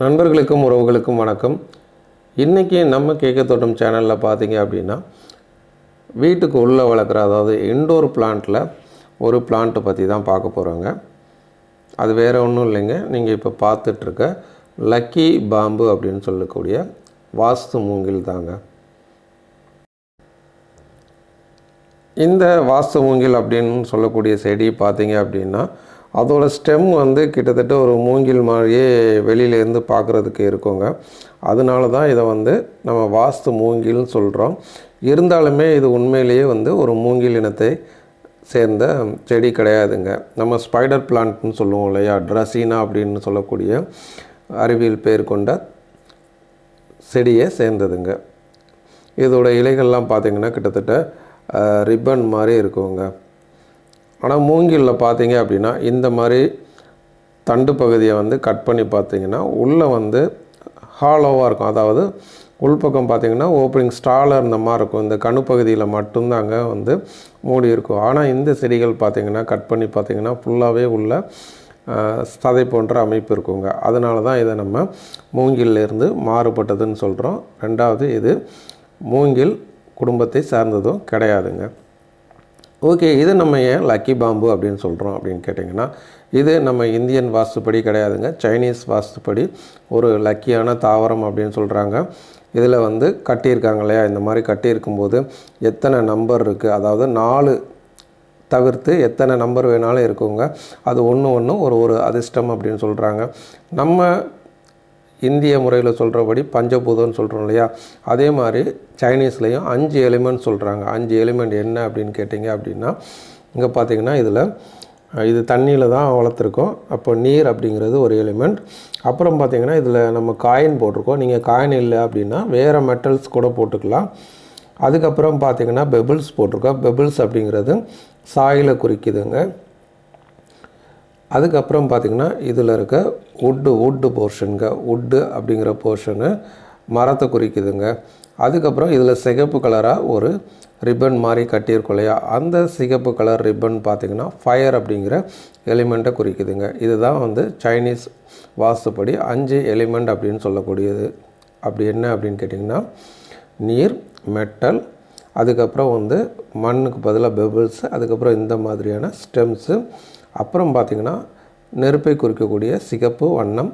நண்பர்களுக்கும் உறவுகளுக்கும் வணக்கம். இன்றைக்கி நம்ம கேட்க தோட்டம் சேனலில் பார்த்தீங்க அப்படின்னா வீட்டுக்கு உள்ளே வளர்க்குற அதாவது இன்டோர் பிளான்ட்டில் ஒரு பிளான்ட்டை பற்றி தான் பார்க்க போகிறோங்க. அது வேறு ஒன்றும் இல்லைங்க, நீங்கள் இப்போ பார்த்துட்ருக்க லக்கி பாம்பு அப்படின்னு சொல்லக்கூடிய வாஸ்து மூங்கில் தாங்க. இந்த வாஸ்து மூங்கில் அப்படின்னு சொல்லக்கூடிய செடி பார்த்தீங்க அப்படின்னா அதோட ஸ்டெம் கிட்டத்தட்ட ஒரு மூங்கில் மாதிரியே வெளியிலேருந்து பார்க்குறதுக்கு இருக்குங்க. அதனால தான் இதை நம்ம வாஸ்து மூங்கில்னு சொல்கிறோம். இருந்தாலுமே இது உண்மையிலேயே ஒரு மூங்கில் இனத்தை சேர்ந்த செடி கிடையாதுங்க. நம்ம ஸ்பைடர் பிளான்ட்னு சொல்லுவோம் இல்லையா, ட்ரசீனா அப்படின்னு சொல்லக்கூடிய அறிவியல் பேர் கொண்ட செடியை சேர்ந்ததுங்க. இதோட இலைகள்லாம் பார்த்திங்கன்னா கிட்டத்தட்ட ரிப்பன் மாதிரி இருக்குங்க. ஆனால் மூங்கிலில் பார்த்தீங்க அப்படின்னா இந்த மாதிரி தண்டு பகுதியை கட் பண்ணி பார்த்தீங்கன்னா உள்ளே ஹாலோவாக இருக்கும். அதாவது உள்பக்கம் பார்த்திங்கன்னா ஓப்பனிங் ஸ்டாலாக இருந்த மாதிரி இருக்கும். இந்த கணுப்பகுதியில் மட்டும்தாங்க மூடி இருக்கும். ஆனால் இந்த செடிகள் பார்த்திங்கன்னா கட் பண்ணி பார்த்திங்கன்னா ஃபுல்லாகவே உள்ள சதை போன்ற அமைப்பு இருக்குங்க. அதனால தான் இதை நம்ம மூங்கிலிருந்து மாறுபட்டதுன்னு சொல்கிறோம். ரெண்டாவது, இது மூங்கில் குடும்பத்தை சார்ந்ததும் கிடையாதுங்க. ஓகே, இது நம்ம ஏன் லக்கி பாம்பு அப்படின்னு சொல்கிறோம் அப்படின்னு கேட்டிங்கன்னா, இது நம்ம இந்தியன் வாஸ்துப்படி கிடையாதுங்க. சைனீஸ் வாஸ்துப்படி ஒரு லக்கியான தாவரம் அப்படின்னு சொல்கிறாங்க. இதில் கட்டியிருக்காங்க இல்லையா, இந்த மாதிரி கட்டியிருக்கும்போது எத்தனை நம்பர் இருக்குது, அதாவது 4 தவிர்த்து எத்தனை நம்பர் வேணாலும் இருக்குங்க. அது ஒன்று ஒரு அதிர்ஷ்டம் அப்படின்னு சொல்கிறாங்க. நம்ம இந்திய முறையில் சொல்கிறபடி பஞ்சபூதம்னு சொல்கிறோம் இல்லையா, அதே மாதிரி சைனீஸ்லேயும் 5 எலிமெண்ட் சொல்கிறாங்க. 5 எலிமெண்ட் என்ன அப்படின்னு கேட்டிங்க அப்படின்னா, இங்கே பார்த்திங்கன்னா இது தண்ணியில் தான் வளர்த்துருக்கோம். அப்போ நீர் அப்படிங்கிறது ஒரு எலிமெண்ட். அப்புறம் பார்த்திங்கன்னா இதில் நம்ம காயின் போட்டிருக்கோம். நீங்கள் காயின் இல்லை அப்படின்னா வேறு மெட்டல்ஸ் கூட போட்டுக்கலாம். அதுக்கப்புறம் பார்த்திங்கன்னா பெபிள்ஸ் போட்டிருக்கோம். பெபிள்ஸ் அப்படிங்கிறது சாயிலை குறிக்குதுங்க. அதுக்கப்புறம் பார்த்திங்கன்னா இதில் இருக்க வுட்டு போர்ஷனுங்க. வுட்டு அப்படிங்கிற போர்ஷனு மரத்தை குறிக்குதுங்க. அதுக்கப்புறம் இதில் சிகப்பு கலராக ஒரு ரிப்பன் மாதிரி கட்டியிருக்கோம் இல்லையா, அந்த சிகப்பு கலர் ரிப்பன் பார்த்திங்கன்னா ஃபயர் அப்படிங்கிற எலிமெண்ட்டை குறிக்குதுங்க. இதுதான் சைனீஸ் வாஸ்துப்படி 5 எலிமெண்ட் அப்படின்னு சொல்லக்கூடியது. அப்படி என்ன அப்படின்னு கேட்டிங்கன்னா நீர், மெட்டல், அதுக்கப்புறம் மண்ணுக்கு பதிலாக பெபிள்ஸ், அதுக்கப்புறம் இந்த மாதிரியான ஸ்டெம்ஸு, அப்புறம் பார்த்திங்கன்னா நெருப்பை குறிக்கக்கூடிய சிகப்பு வண்ணம்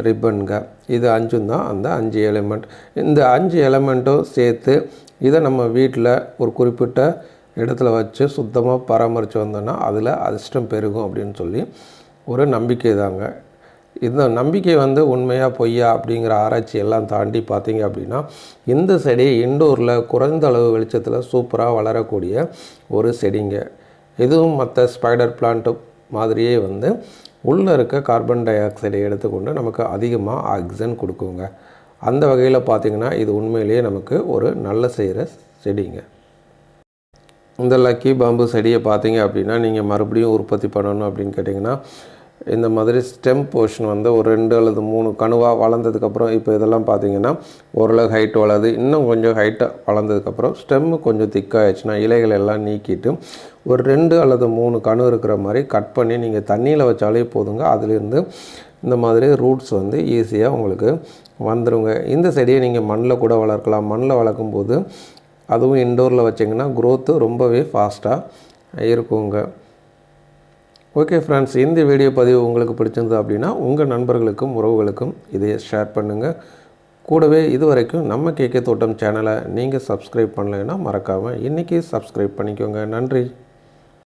ரிப்பனுங்க. இது 5 தான் அந்த 5 எலிமெண்ட். இந்த 5 எலிமெண்ட்டும் சேர்த்து இதை நம்ம வீட்டில் ஒரு குறிப்பிட்ட இடத்துல வச்சு சுத்தமாக பராமரித்து வந்தோன்னா அதில் அதிர்ஷ்டம் பெருகும் அப்படின்னு சொல்லி ஒரு நம்பிக்கை தாங்க. இந்த நம்பிக்கை உண்மையாக பொய்யா அப்படிங்கிற ஆராய்ச்சி எல்லாம் தாண்டி பார்த்திங்க அப்படின்னா இந்த செடி இண்டோரில் குறைந்த அளவு வெளிச்சத்தில் சூப்பராக வளரக்கூடிய ஒரு செடிங்க. இதுவும் மற்ற ஸ்பைடர் பிளான்ட்டு மாதிரியே உள்ளே இருக்க கார்பன் டை ஆக்சைடை எடுத்துக்கொண்டு நமக்கு அதிகமாக ஆக்சிஜன் கொடுக்குங்க. அந்த வகையில் பார்த்திங்கன்னா இது உண்மையிலேயே நமக்கு ஒரு நல்ல செய்கிற செடிங்க. இந்த லக்கி பாம்பு செடியை பார்த்திங்க அப்படின்னா நீங்கள் மறுபடியும் உற்பத்தி பண்ணணும் அப்படின்னு கேட்டிங்கன்னா இந்த மாதிரி ஸ்டெம் போர்ஷன் ஒரு 2 அல்லது 3 கணுவாக வளர்ந்ததுக்கப்புறம், இப்போ இதெல்லாம் பார்த்திங்கன்னா ஓரளவு ஹைட் வளருது. இன்னும் கொஞ்சம் ஹைட்டாக வளர்ந்ததுக்கப்புறம் ஸ்டெம்மு கொஞ்சம் திக்காகிடுச்சுன்னா இலைகள் எல்லாம் நீக்கிட்டு ஒரு 2 அல்லது 3 கணு இருக்கிற மாதிரி கட் பண்ணி நீங்கள் தண்ணியில் வச்சாலே போதுங்க. அதுலேருந்து இந்த மாதிரி ரூட்ஸ் ஈஸியாக உங்களுக்கு வந்துடுங்க. இந்த செடியை நீங்கள் மண்ணில் கூட வளர்க்கலாம். மண்ணில் வளர்க்கும்போது அதுவும் இன்டோரில் வச்சிங்கன்னா க்ரோத்து ரொம்பவே ஃபாஸ்ட்டாக இருக்குங்க. ஓகே ஃப்ரெண்ட்ஸ், இந்த வீடியோ பதிவு உங்களுக்கு பிடிச்சிருந்தது அப்படின்னா உங்கள் நண்பர்களுக்கும் உறவுகளுக்கும் இதை ஷேர் பண்ணுங்கள். கூடவே இதுவரைக்கும் நம்ம கேட்க தோட்டம் சேனலை நீங்கள் சப்ஸ்கிரைப் பண்ணலைன்னா மறக்காமல் இன்றைக்கி சப்ஸ்கிரைப் பண்ணிக்கோங்க. நன்றி.